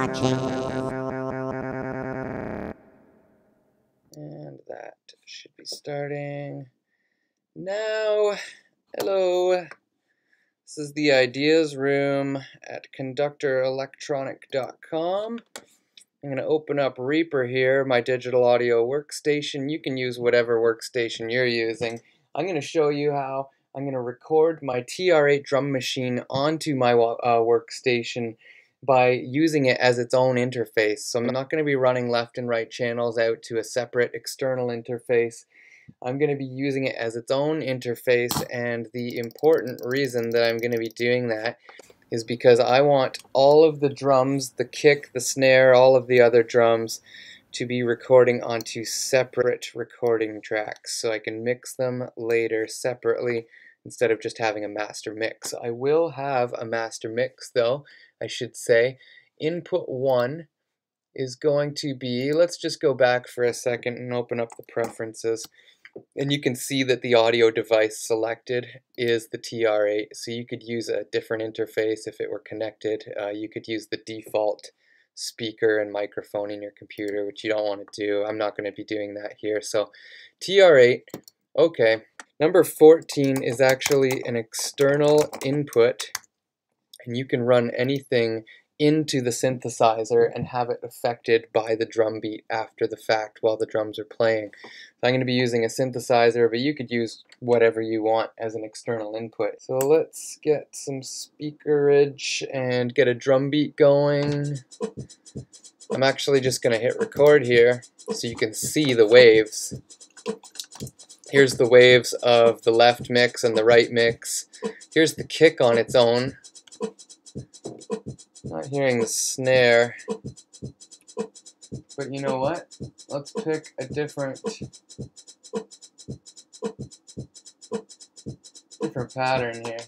And that should be starting now. Hello. This is the ideas room at conductorelectronic.com. I'm going to open up Reaper here, my digital audio workstation. You can use whatever workstation you're using. I'm going to show you how I'm going to record my TR-8 drum machine onto my workstation by using it as its own interface. So I'm not going to be running left and right channels out to a separate external interface. I'm going to be using it as its own interface, and the important reason that I'm going to be doing that is because I want all of the drums, the kick, the snare, all of the other drums to be recording onto separate recording tracks so I can mix them later separately instead of just having a master mix. I will have a master mix though, I should say. Input 1 is going to be, let's just go back for a second and open up the preferences. And you can see that the audio device selected is the TR-8, so you could use a different interface if it were connected. You could use the default speaker and microphone in your computer, which you don't want to do. I'm not going to be doing that here. So TR-8, okay. Number 14 is actually an external input, and you can run anything into the synthesizer and have it affected by the drum beat after the fact while the drums are playing. So I'm going to be using a synthesizer, but you could use whatever you want as an external input. So let's get some speakerage and get a drum beat going. I'm actually just going to hit record here so you can see the waves. Here's the waves of the left mix and the right mix. Here's the kick on its own. Not hearing the snare, but you know what? Let's pick a different pattern here.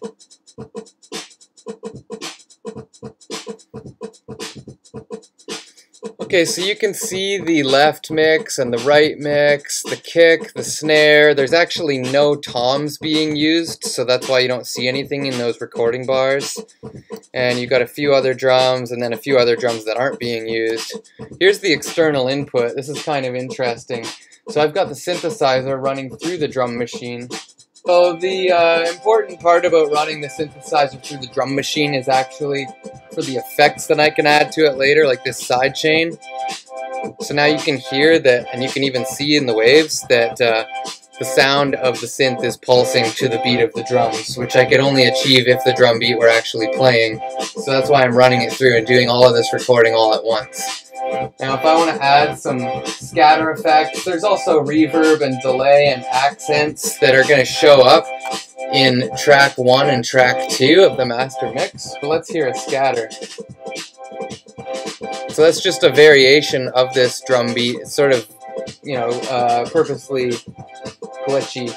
Okay, so you can see the left mix and the right mix, the kick, the snare. There's actually no toms being used, so that's why you don't see anything in those recording bars. And you've got a few other drums and then a few other drums that aren't being used. Here's the external input. This is kind of interesting. So I've got the synthesizer running through the drum machine. So the important part about running the synthesizer through the drum machine is actually for the effects that I can add to it later, like this side chain. So now you can hear that, and you can even see in the waves that the sound of the synth is pulsing to the beat of the drums, which I could only achieve if the drum beat were actually playing. So that's why I'm running it through and doing all of this recording all at once. Now if I want to add some scatter effects, there's also reverb and delay and accents that are going to show up in track 1 and track 2 of the master mix. But let's hear a scatter. So that's just a variation of this drum beat. It's sort of, you know, purposely glitchy.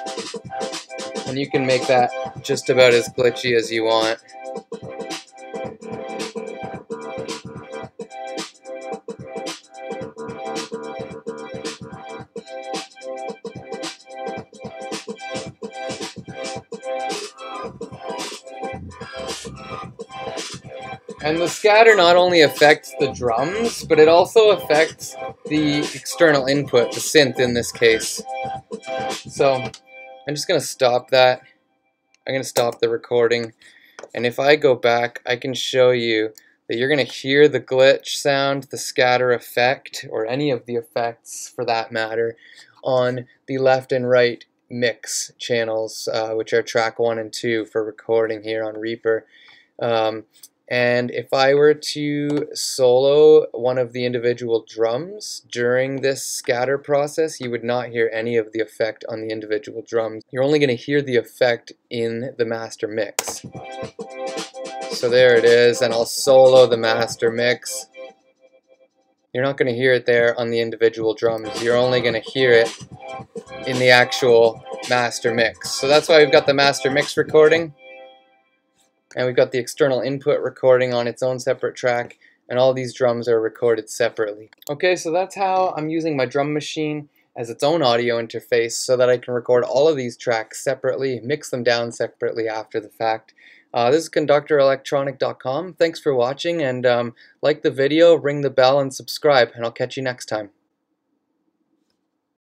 And you can make that just about as glitchy as you want. And the scatter not only affects the drums, but it also affects the external input, the synth in this case. So I'm just going to stop that. I'm going to stop the recording. And if I go back, I can show you that you're going to hear the glitch sound, the scatter effect, or any of the effects for that matter, on the left and right mix channels, which are track 1 and 2 for recording here on Reaper. And if I were to solo one of the individual drums during this scatter process, you would not hear any of the effect on the individual drums. You're only going to hear the effect in the master mix. So there it is, and I'll solo the master mix. You're not going to hear it there on the individual drums. You're only going to hear it in the actual master mix. So that's why we've got the master mix recording. And we've got the external input recording on its own separate track, and all these drums are recorded separately. Okay, so that's how I'm using my drum machine as its own audio interface so that I can record all of these tracks separately, mix them down separately after the fact. This is conductorelectronic.com. Thanks for watching, and like the video, ring the bell, and subscribe, and I'll catch you next time.